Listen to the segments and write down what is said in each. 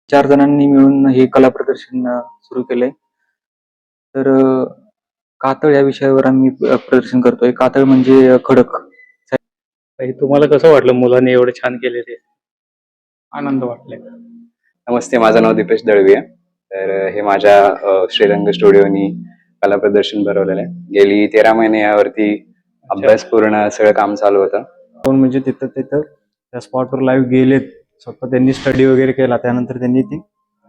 4 जणांनी मिळून हे कला प्रदर्शन सुरू केलंय. तर कातळ या विषयावर आम्ही प्रदर्शन करतोय. कातळ म्हणजे खडक. हे तुम्हाला कसं वाटलं मुलांनी एवढं छान केले ते? आनंद वाटलाय. नमस्ते, माझं नाव दीपेश दळवी आहे. तर हे माझ्या श्रीरंग स्टुडिओनी कला प्रदर्शन भरवलेलं आहे. गेली 13 महिने यावरती अभ्यासपूर्ण सगळं काम चालू होतं. म्हणजे तिथं त्या स्पॉटवर लाईव्ह गेलेत. स्वतः त्यांनी स्टडी वगैरे केला. त्यानंतर त्यांनी ती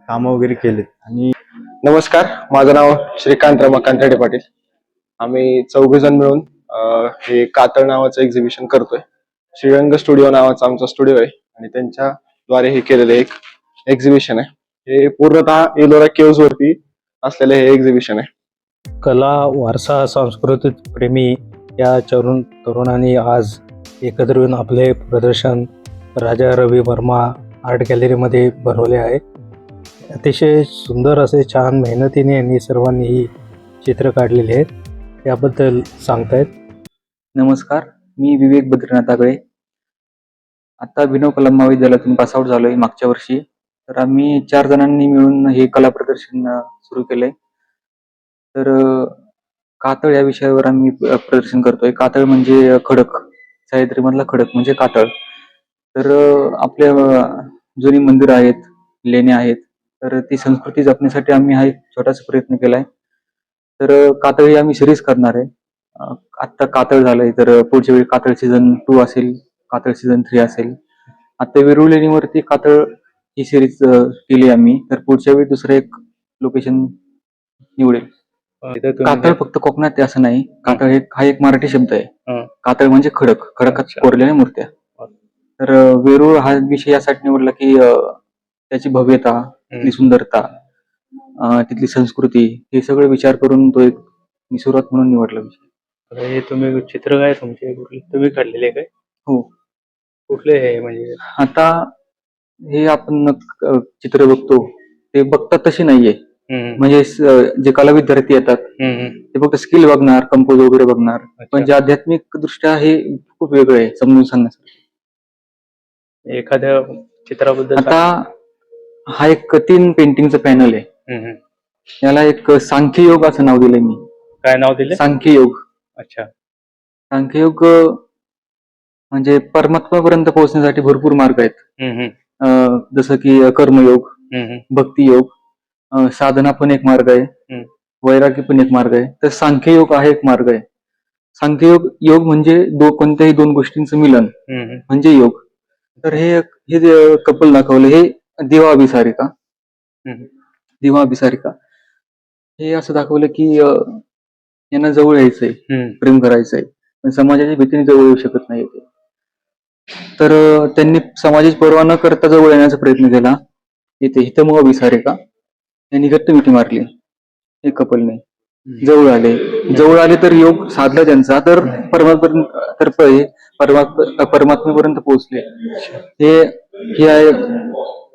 कामं वगैरे केलेत. आणि नमस्कार, माझं नाव श्रीकांत रमाकांत रेडे पाटील. आम्ही 4 जण मिळून हे कातळ नावाचं एक्झिबिशन करतोय. श्रीरंग स्टुडिओ नावाचा आमचा स्टुडिओ आहे आणि त्यांच्याद्वारे हे केलेलं एक एक्झिबिशन आहे. हे पूर्णतः एलोरा केव्ज वरती असलेलं हे एक्झिबिशन आहे. कला, वारसा, सांस्कृतिक प्रेमी या तरुणांनी आज एकत्र येऊन आपले प्रदर्शन राजा रवी वर्मा आर्ट गॅलरीमध्ये भरवले आहे. अतिशय सुंदर असे छान मेहनतीने यांनी सर्वांनी ही चित्र काढलेली आहेत. त्याबद्दल सांगतायत. नमस्कार, मी विवेक बद्रीनाथ आगळे. आता अभिनव कला महाविद्यालयातून पासआउट झालोय मागच्या वर्षी. तर आम्ही 4 जणांनी मिळून हे कला प्रदर्शन सुरू केलंय. तर कातळ या विषयावर आम्ही प्रदर्शन करतोय. कातळ म्हणजे खडक. सह्याद्रीमधला खडक म्हणजे कातळ. तर आपल्या जुनी मंदिरं आहेत, लेण्या आहेत. तर ती संस्कृती जपण्यासाठी आम्ही हा एक छोटासा प्रयत्न केलाय. तर कातळ ही आम्ही सिरीज करणार आहे. आत्ता कातळ झालंय, तर पुढच्या वेळी कातळ सीझन 2 असेल, कातळ सीझन 3 असेल. आता वेरूळ लेणीवरती कातळ ही सिरीज केली आम्ही. तर पुढच्या वेळी दुसरं एक लोकेशन निवडेल. कातळ फक्त कोकणात आहे असं नाही. कातळ हा एक मराठी शब्द आहे. कातळ म्हणजे खडक, खडकात कोरलेल्या मूर्त्या. तर वेरूळ हा विषय यासाठी निवडला की त्याची भव्यता, तिथली सुंदरता, तिथली संस्कृती हे सगळं विचार करून तो एक मी सुरुवात म्हणून निवडला विषय. हे तुम्ही चित्र काय तुमचे तुम्ही काढलेले काय? हो. कुठले हे म्हणजे? आता हे आपण चित्र बघतो ते बघतात तसे नाहीये. म्हणजे जे कला विद्यार्थी येतात ते फक्त स्किल बघणार, कंपोज वगैरे बघणार. पण जे आध्यात्मिक दृष्ट्या हे खूप वेगळं आहे समजून सांगण्यासाठी. एखाद्या चित्राबद्दल आता हा एक 3 पेंटिंगचा पॅनल आहे. याला एक सांख्ययोग असं नाव दिलंय मी. काय नाव दिले? सांख्ययोग. अच्छा. सांख्ययोग म्हणजे परमात्मापर्यंत पोहोचण्यासाठी भरपूर मार्ग आहेत. जसं की कर्मयोग, भक्तियोग, साधना पण एक मार्ग आहे, वैराग्य पण एक मार्ग आहे. तर सांख्ययोग हा एक मार्ग आहे. योग म्हणजे कोणत्याही 2 गोष्टींचं मिलन म्हणजे योग. तर हे जे कपल दाखवलं हे दिवा अभिसारिका. दिवा अभिसारिका हे असं दाखवलं की यांना जवळ यायचंय, प्रेम करायचंय, पण समाजाच्या भीतीने जवळ येऊ शकत नाही ते. तर त्यांनी समाजाची पर्वा न करता जवळ येण्याचा प्रयत्न केला. इथे हितमो अभिसारिका यांनी घट्ट मिठी मारली. हे कपलने जवळ आले तर योग साधला त्यांचा. तर परमात्मेपर्यंत पोहोचले. हे आहे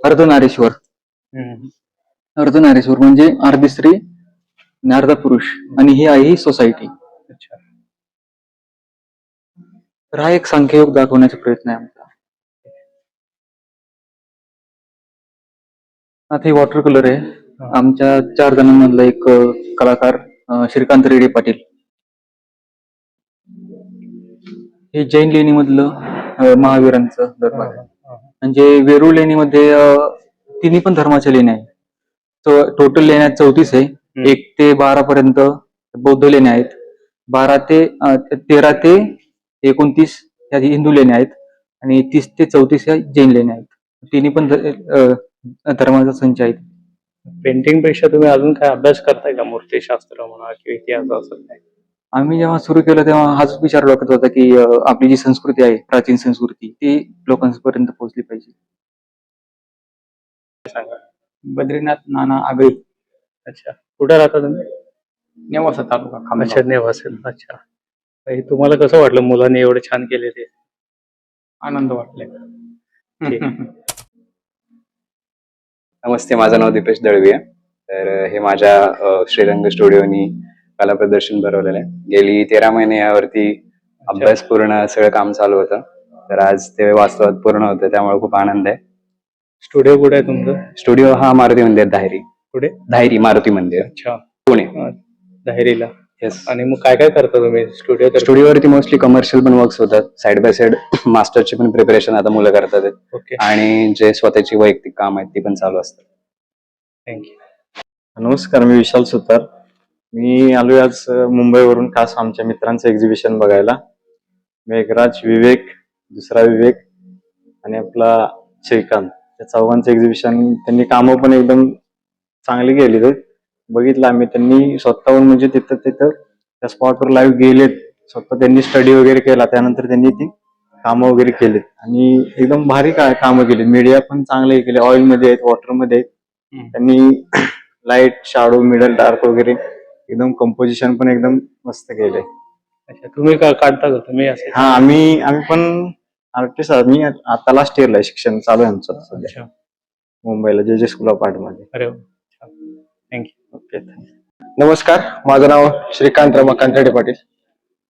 अर्धनारेश्वर. अर्धनारेश्वर म्हणजे अर्धी स्त्री आणि अर्धा पुरुष. आणि ही आहे ही सोसायटी. तर हा एक सांख्ययोग दाखवण्याचा प्रयत्न आहे आमचा. आता हे वॉटर कलर आहे. आमच्या 4 जणांमधला एक कलाकार श्रीकांत रेडे पाटील. हे जैन लेणीमधलं महावीरांचं दरबार आहे. म्हणजे वेरूळ लेणीमध्ये तिन्ही पण धर्माच्या लेण्या आहेत. टोटल लेण्या 34 आहे. 1 ते 12 पर्यंत बौद्ध लेण्या आहेत. 13 ते 29 या हिंदू लेण्या आहेत आणि 30 ते 34 या जैन लेण्या आहेत. तिन्ही पण धर्माचा संच आहेत. पेंटिंग पेक्षा तुम्ही अजून काय अभ्यास करताय का? मूर्तीशास्त्र म्हणा किंवा इतिहास असं काय? आम्ही जेव्हा सुरू केलं तेव्हा हाच विचार डोक्यात होता की आपली जी संस्कृती आहे, प्राचीन संस्कृती, ती लोकांपर्यंत पोहोचली पाहिजे. सांगा. बद्रीनाथ नाना आगळे. अच्छा. कुठे राहता तुम्ही? नेवासा तालुका. अच्छा, नेवासेल. अच्छा. हे तुम्हाला कसं वाटलं मुलांनी एवढं छान केले ते? आनंद वाटलाय. नमस्ते, माझं नाव दीपेश दळवी आहे. तर हे माझ्या श्रीरंग स्टुडिओनी कला प्रदर्शन भरवलेलं आहे. गेली 13 महिने यावरती अभ्यासपूर्ण सगळं काम चालू होतं. तर आज ते वास्तवात पूर्ण होतं, त्यामुळे खूप आनंद आहे. स्टुडिओ कुठे आहे तुमचं? स्टुडिओ हा मारुती मंदिर धायरी. कुठे? धायरी मारुती मंदिर अच्छा. पुणे. दाहेरीला. येस. आणि मग काय काय करता तुम्ही स्टुडिओ? स्टुडिओवरती मोस्टली कमर्शियल पण वर्क्स होतात. साइड बाय साइड मास्टरची पण प्रिपरेशन आता मुलं करतात आहेत. ओके. आणि जे स्वतःची वैयक्तिक काम आहेत ती पण चालू असतात. थँक्यू. नमस्कार, मी विशाल सुतार. मी आलोय आज मुंबईवरून खास आमच्या मित्रांचं एक्झिबिशन बघायला. मेघराज, विवेक, दुसरा विवेक आणि आपला श्रीकांत, या चौघांचं एक्झिबिशन. त्यांनी कामं पण एकदम चांगली केली. बघितलं आम्ही, त्यांनी स्वतःहून म्हणजे तिथं त्या स्पॉटवर लाईव्ह गेलेत, स्वतः त्यांनी स्टडी वगैरे केला, त्यानंतर त्यांनी ती कामं वगैरे केलीत आणि एकदम भारी कामं केलीत. मीडिया पण चांगले केले, ऑइल मध्ये आहेत, वॉटर मध्ये आहेत. त्यांनी लाईट, शॅडो, मिडल, डार्क वगैरे एकदम कंपोजिशन पण एकदम मस्त केलंय. अच्छा, तुम्ही काढता का तुम्ही असे? हा, आम्ही पण आर्टिस्ट आहोत. मी आता लास्ट इयरला आहे, शिक्षण चालू आहे आमचं सध्या मुंबईला जे स्कूल ऑफ आर्ट मध्ये. अरे थँक्यू. ओके. नमस्कार, माझं नाव श्रीकांत कांतडे पाटील.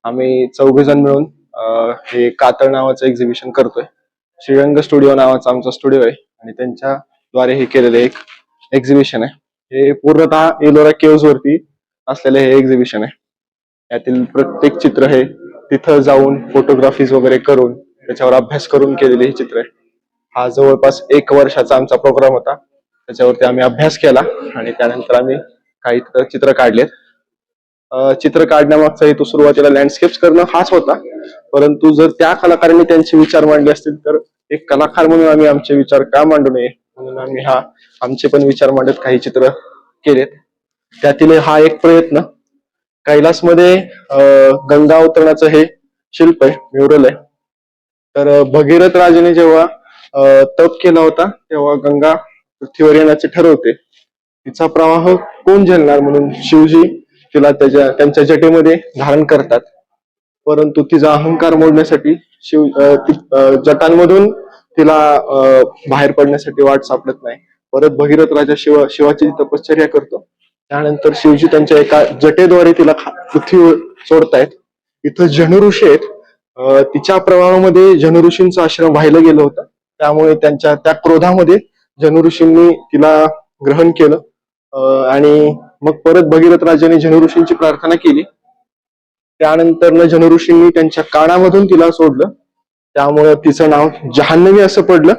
आम्ही चौघेजण मिळून हे कातळ नावाचं एक्झिबिशन करतोय. श्रीरंग स्टुडिओ नावाचा आमचा स्टुडिओ आहे आणि त्यांच्याद्वारे हे केलेलं एक एक्झिबिशन आहे. हे पूर्णतः एलोरा केव्ज वरती असलेलं हे एक्झिबिशन आहे. यातील प्रत्येक चित्र हे तिथं जाऊन फोटोग्राफीज वगैरे करून त्याच्यावर अभ्यास करून केलेले हे चित्र आहे. हा जवळपास 1 वर्षाचा आमचा प्रोग्राम होता. त्याच्यावरती आम्ही अभ्यास केला आणि त्यानंतर आम्ही काही चित्र काढलेत. चित्र काढण्यामागचा हेतू सुरुवातीला लँडस्केप्स करणं हाच होता, परंतु जर त्या कलाकारांनी त्यांचे विचार मांडले असतील तर एक कलाकार म्हणून आम्ही आमचे विचार का मांडू नये म्हणून आम्ही आमचे पण विचार मांडत काही चित्र केलेत. त्यातील हा एक प्रयत्न कैलासमध्ये गंगा अवतरणाचं हे शिल्प आहे, म्युरल आहे. तर भगीरथ राजाने जेव्हा तप केला होता तेव्हा गंगा पृथ्वीवर येण्याचे ठरवते. तिचा प्रवाह कोण झेलणार म्हणून शिवजी तिला त्यांच्या जटेमध्ये धारण करतात, परंतु तिचा अहंकार मोडण्यासाठी जटांमधून तिला बाहेर पडण्यासाठी वाट सापडत नाही. परत भगीरथ राजा शिवाची तपश्चर्या करतो. त्यानंतर शिवजी त्यांच्या एका जटेद्वारे तिला पृथ्वीवर सोडतायत. इथं जन ऋषी आहेत. तिच्या प्रवाहामध्ये जन ऋषींचा आश्रम वाहिलं गेलं होतं, त्यामुळे त्यांच्या त्या क्रोधामध्ये जन ऋषींनी तिला ग्रहण केलं आणि मग परत भगीरथ राजाने जन ऋषींची प्रार्थना केली. त्यानंतर जन ऋषींनी त्यांच्या कानामधून तिला सोडलं, त्यामुळे तिचं नाव जान्हवी असं पडलं.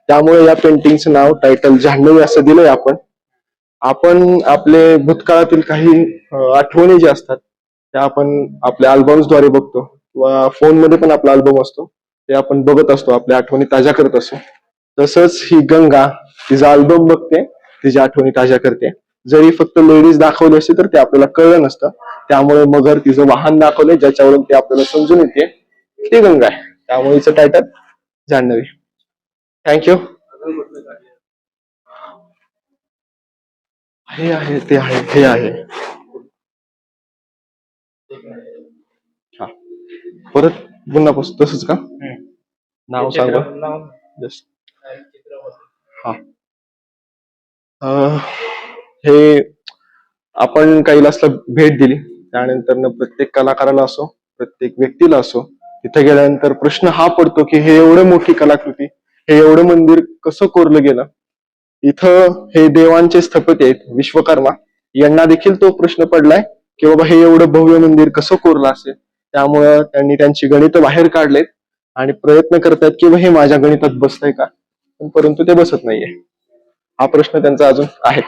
त्यामुळे या पेंटिंगचं नाव टायटल जान्हवी असं दिलंय. आपण आपले भूतकाळातील काही आठवणी ज्या असतात त्या आपण आपल्या अल्बम्सद्वारे बघतो किंवा फोनमध्ये पण आपला अल्बम असतो, ते आपण बघत असतो, आपल्या आठवणी ताज्या करत असतो. तसंच ही गंगा तिचा अल्बम बघते, तिच्या आठवणी ताज्या करते. जरी फक्त लेडीज दाखवली असते तर ते आपल्याला कळलं नसतं. त्यामुळे मगर तिचं वाहन दाखवलंय ज्याच्यावरून ते आपल्याला समजून येते ती गंगा आहे. त्यामुळे हिचं टायटल जान्हवी. थँक्यू. हे आहे, ते आहे, हे आहे. हा, परत पुन्हा तसंच का? नाव सांगा. हा, हे आपण कैलासला भेट दिली, त्यानंतर प्रत्येक कलाकाराला असो, प्रत्येक व्यक्तीला असो, तिथे गेल्यानंतर प्रश्न हा पडतो की हे एवढं मोठी कलाकृती, हे एवढं मंदिर कसं कोरलं गेलं. इथं हे देवांचे स्थपती आहेत विश्वकर्मा, यांना देखील तो प्रश्न पडलाय की बाबा हे एवढं भव्य मंदिर कसं कोरलं असेल. त्यामुळं त्यांनी त्यांची गणित बाहेर काढलेत आणि प्रयत्न करतायत की हे माझ्या गणितात बसतंय का, परंतु ते बसत नाहीये. हा प्रश्न त्यांचा अजून आहे.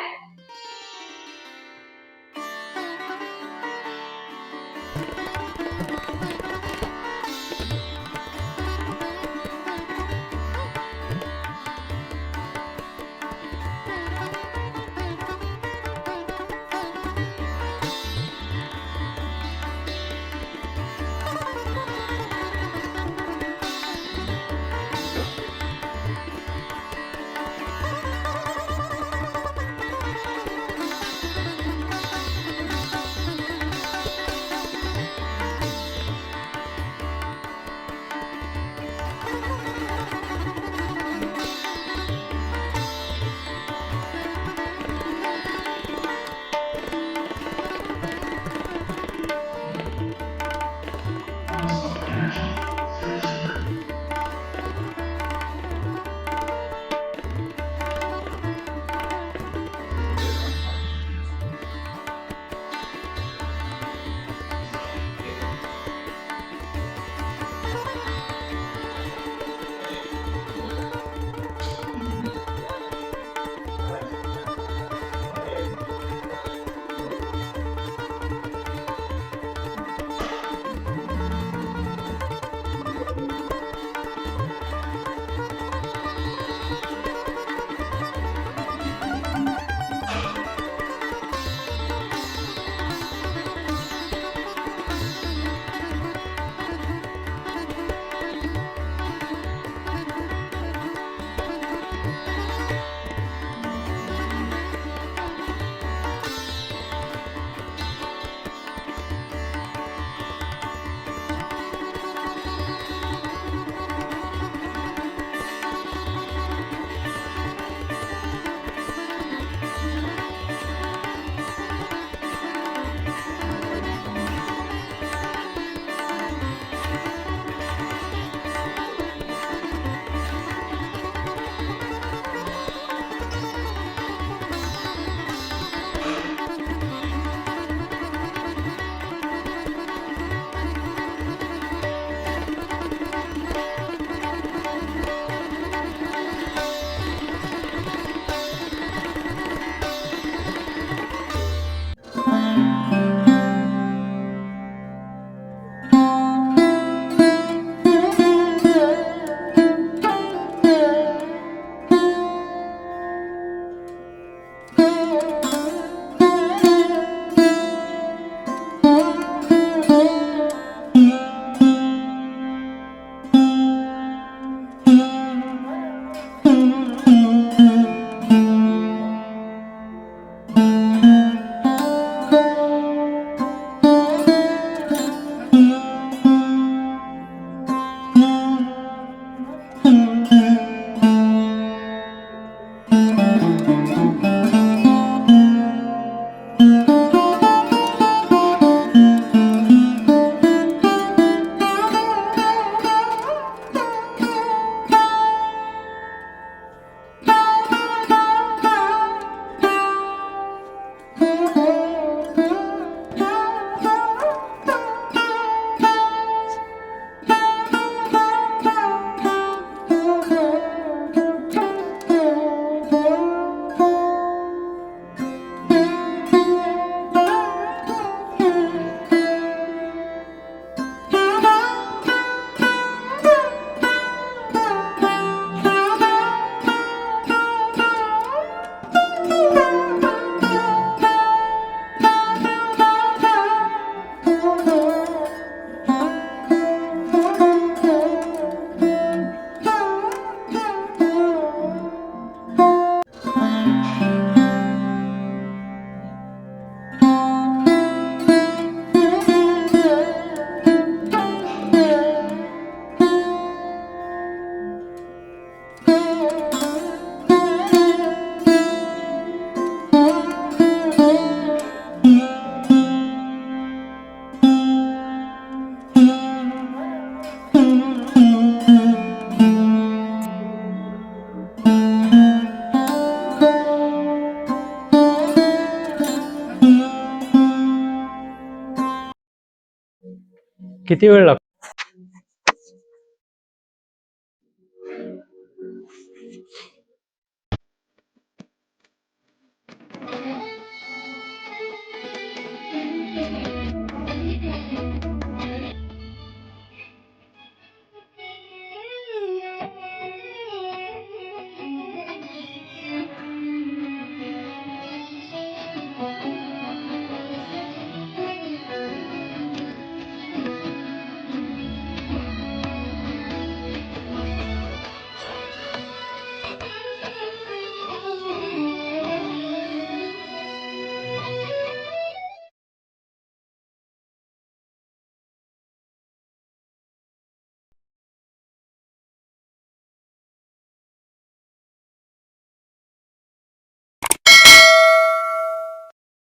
किती वेळ लागतो